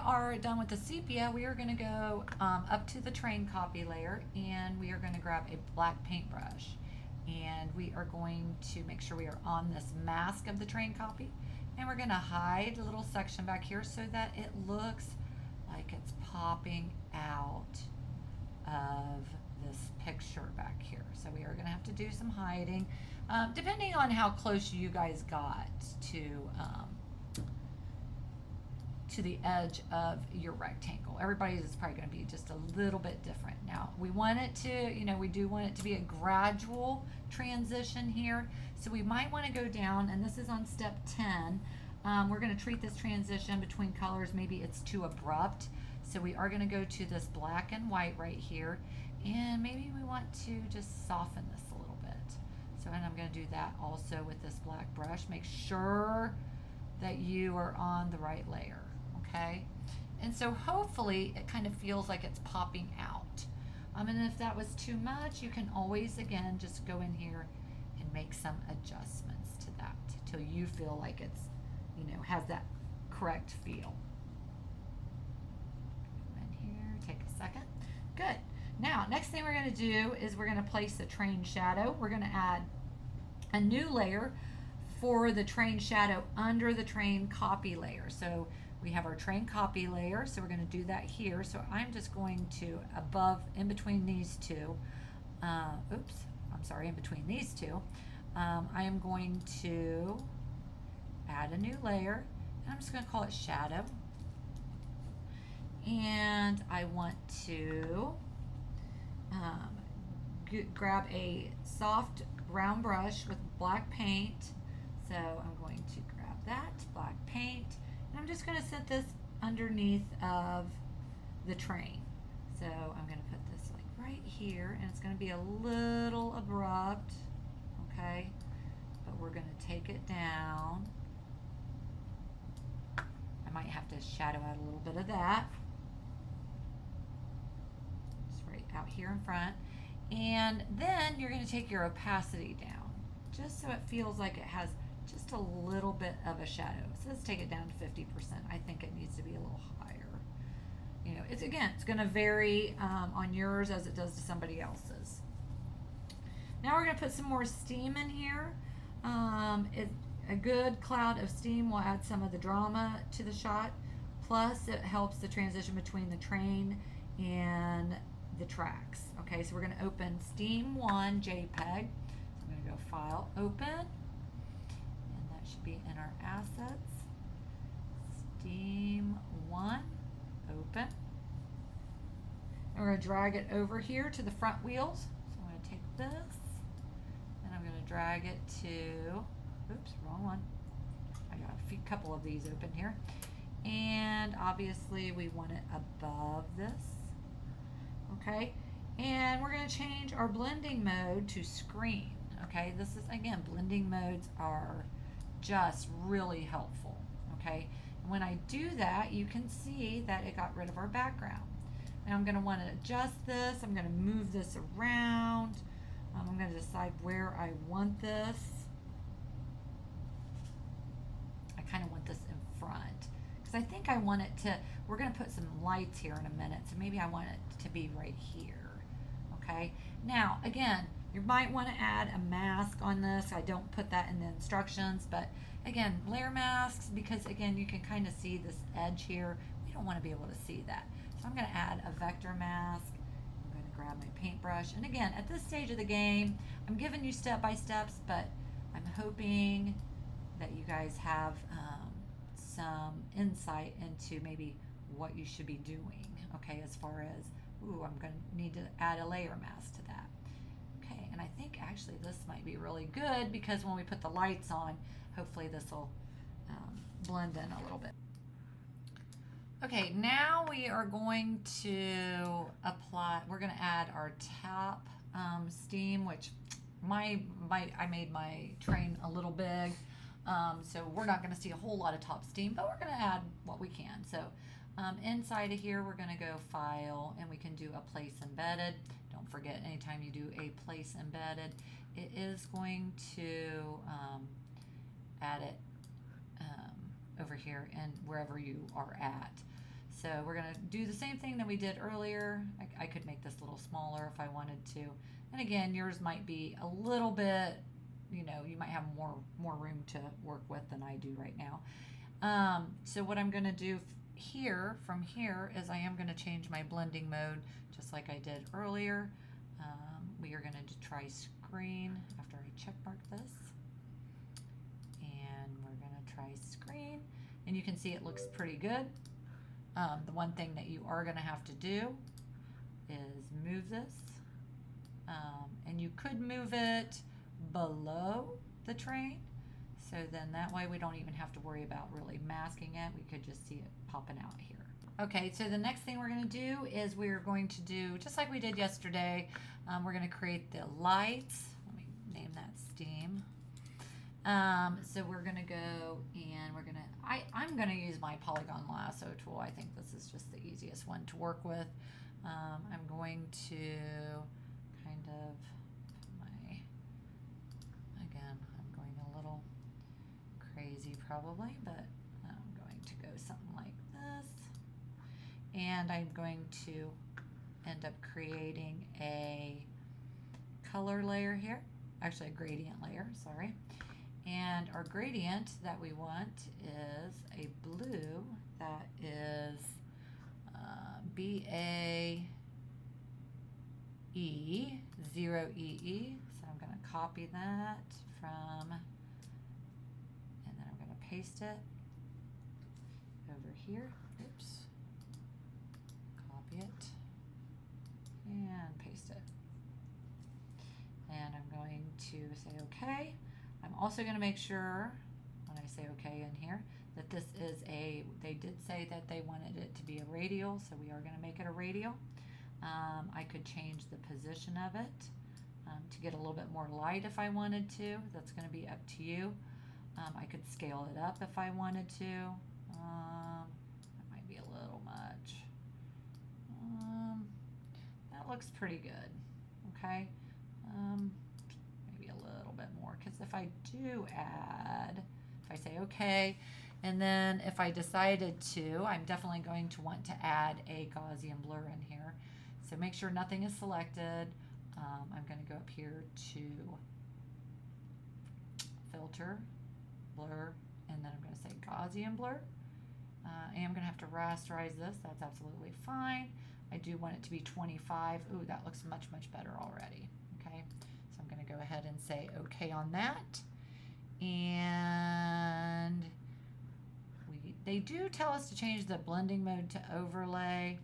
are done with the sepia, we are going to go up to the train copy layer, and we are going to grab a black paintbrush, and we are going to make sure we are on this mask of the train copy, and we're going to hide a little section back here so that it looks like it's popping out of this picture back here. So we are going to have to do some hiding, depending on how close you guys got to the edge of your rectangle. Everybody's is probably going to be just a little bit different. Now we want it to, we do want it to be a gradual transition here. So we might want to go down, and this is on step 10. We're going to treat this transition between colors, maybe it's too abrupt. So we are going to go to this black and white right here, and maybe we want to just soften this a little bit. So, and I'm going to do that also with this black brush. Make sure that you are on the right layer, okay? And so hopefully it kind of feels like it's popping out. And if that was too much, you can always, again, just go in here and make some adjustments to that till you feel like it's, has that correct feel. Take a second. Good. Now, next thing we're going to do is we're going to place the train shadow. We're going to add a new layer for the train shadow under the train copy layer. So we have our train copy layer, so we're going to do that here. So I'm just going to in between these two, in between these two, I am going to add a new layer, and I'm just going to call it shadow. And I want to grab a soft brown brush with black paint. So I'm going to grab that black paint, and I'm just going to set this underneath of the train. So I'm going to put this like right here, and it's going to be a little abrupt, okay? But we're going to take it down. I might have to shadow out a little bit of that. Out here in front, and then you're going to take your opacity down just so it feels like it has just a little bit of a shadow. So let's take it down to 50%. I think it needs to be a little higher. It's going to vary on yours as it does to somebody else's. Now we're going to put some more steam in here. A good cloud of steam will add some of the drama to the shot, plus it helps the transition between the train and the tracks. Okay, so we're going to open Steam 1 JPEG. So I'm going to go File, Open, and that should be in our assets. Steam 1, Open. And we're going to drag it over here to the front wheels. So I'm going to take this, and I'm going to drag it to, oops, wrong one. I got a couple of these open here. And obviously we want it above this. Okay, and we're going to change our blending mode to screen. Okay, this is, again, blending modes are just really helpful. Okay, and when I do that, you can see that it got rid of our background. Now I'm going to want to adjust this. I'm going to move this around. I'm going to decide where I want this. I kind of want this in front, because I think I want it to, we're going to put some lights here in a minute, so maybe I want it to be right here. Okay, now again, you might want to add a mask on this. I don't put that in the instructions, but again, layer masks, because again, you can kind of see this edge here. We don't want to be able to see that. So I'm going to add a vector mask. I'm going to grab my paintbrush, and again, at this stage of the game, I'm giving you step by steps, but I'm hoping that you guys have some insight into maybe what you should be doing, okay, as far as, I'm going to need to add a layer mask to that. Okay, and I think actually this might be really good, because when we put the lights on, hopefully this will blend in a little bit. Okay, now we are going to apply, we're going to add our top steam, which I made my train a little big, so we're not going to see a whole lot of top steam, but we're going to add what we can. So inside of here, we're going to go File, and we can do a place embedded. Don't forget, anytime you do a place embedded, it is going to add it over here and wherever you are at. So we're gonna do the same thing that we did earlier. I could make this a little smaller if I wanted to. And again, yours might be a little bit, you know, you might have more room to work with than I do right now. So what I'm gonna do here, from here, is I am gonna change my blending mode just like I did earlier. We are gonna try screen after I check mark this. And we're gonna try screen. And you can see it looks pretty good. The one thing that you are going to have to do is move this, and you could move it below the train, so then that way we don't even have to worry about really masking it. We could just see it popping out here. Okay, so the next thing we're going to do is we're going to do, just like we did yesterday, we're going to create the lights. Let me name that steam. So we're gonna go and we're gonna, I'm gonna use my polygon lasso tool. I think this is just the easiest one to work with. I'm going to kind of again, I'm going a little crazy probably, but I'm going to go something like this. And I'm going to end up creating a color layer here, actually a gradient layer, sorry. And our gradient that we want is a blue that is BAE 0EE. So I'm going to copy that from, and then I'm going to paste it over here. Oops. Copy it and paste it. And I'm going to say OK. I'm also going to make sure, when I say OK in here, that this is a, they did say that they wanted it to be a radial, so we are going to make it a radial. I could change the position of it to get a little bit more light if I wanted to. That's going to be up to you. I could scale it up if I wanted to. That might be a little much. That looks pretty good. Okay. Maybe a little bit more, because if I do add, if I say okay, and then if I decided to, I'm definitely going to want to add a Gaussian blur in here. So make sure nothing is selected. I'm going to go up here to filter, blur, and then I'm going to say Gaussian blur. And I'm going to have to rasterize this. That's absolutely fine. I do want it to be 25. Ooh, that looks much, much better already. Okay, so I'm going to go ahead and say okay on that. And they do tell us to change the blending mode to overlay.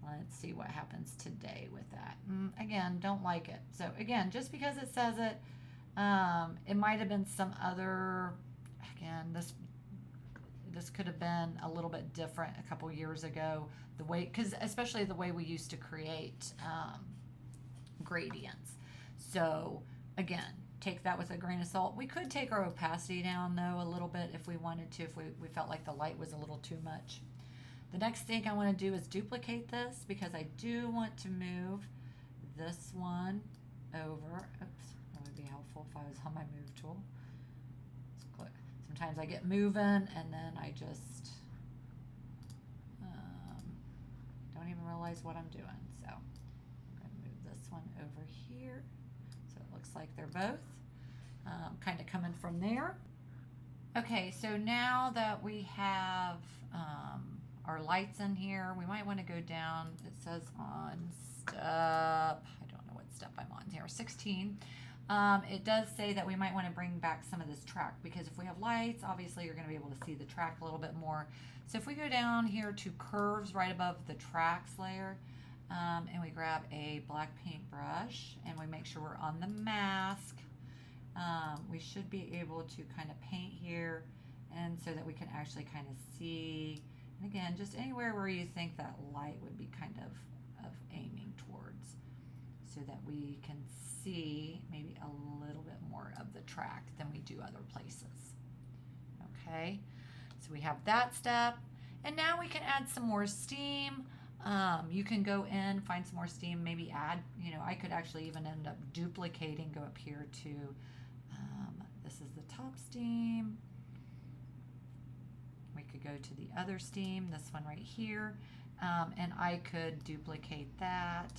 Let's see what happens today with that. Again, don't like it. So again, just because it says it, it might have been some other, again, this could have been a little bit different a couple years ago, the way, because especially the way we used to create gradients. So again, take that with a grain of salt. We could take our opacity down though a little bit if we wanted to, if we felt like the light was a little too much. The next thing I want to do is duplicate this, because I do want to move this one over. Oops, that would be helpful if I was on my move tool. Sometimes I get moving and then I just don't even realize what I'm doing. So I'm going to move this one over here. So it looks like they're both kind of coming from there. Okay, so now that we have our lights in here, we might want to go down. It says on step, I don't know what step I'm on here, 16. It does say that we might want to bring back some of this track, because if we have lights, obviously you're going to be able to see the track a little bit more. So if we go down here to curves right above the tracks layer, and we grab a black paintbrush and we make sure we're on the mask, we should be able to kind of paint here, and so that we can actually kind of see, and again, just anywhere where you think that light would be kind of aiming towards, so that we can see maybe a little bit more of the track than we do other places. Okay, so we have that step, and now we can add some more steam. You can go in, find some more steam, maybe add, I could actually even end up duplicating, go up here to, this is the top steam. We could go to the other steam, this one right here, And I could duplicate that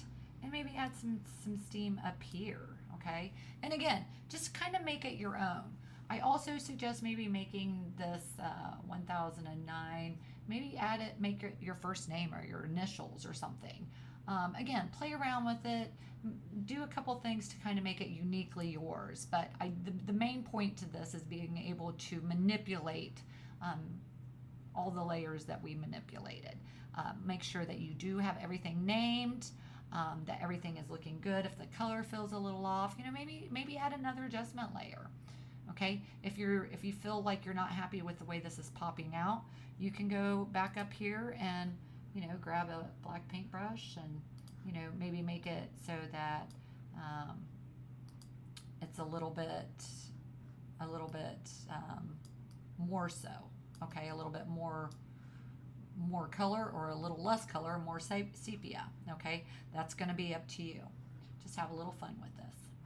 and maybe add some steam up here, okay? And again, just kind of make it your own. I also suggest maybe making this 1009, maybe add it, make your first name or your initials or something. Again, play around with it, do a couple things to kind of make it uniquely yours. But the main point to this is being able to manipulate all the layers that we manipulated. Make sure that you do have everything named, that everything is looking good. If the color feels a little off, maybe add another adjustment layer. Okay, if you feel like you're not happy with the way this is popping out, you can go back up here and grab a black paintbrush and maybe make it so that it's a little bit more so. Okay, a little bit more color or a little less color, more sepia. Okay, that's going to be up to you. Just have a little fun with this.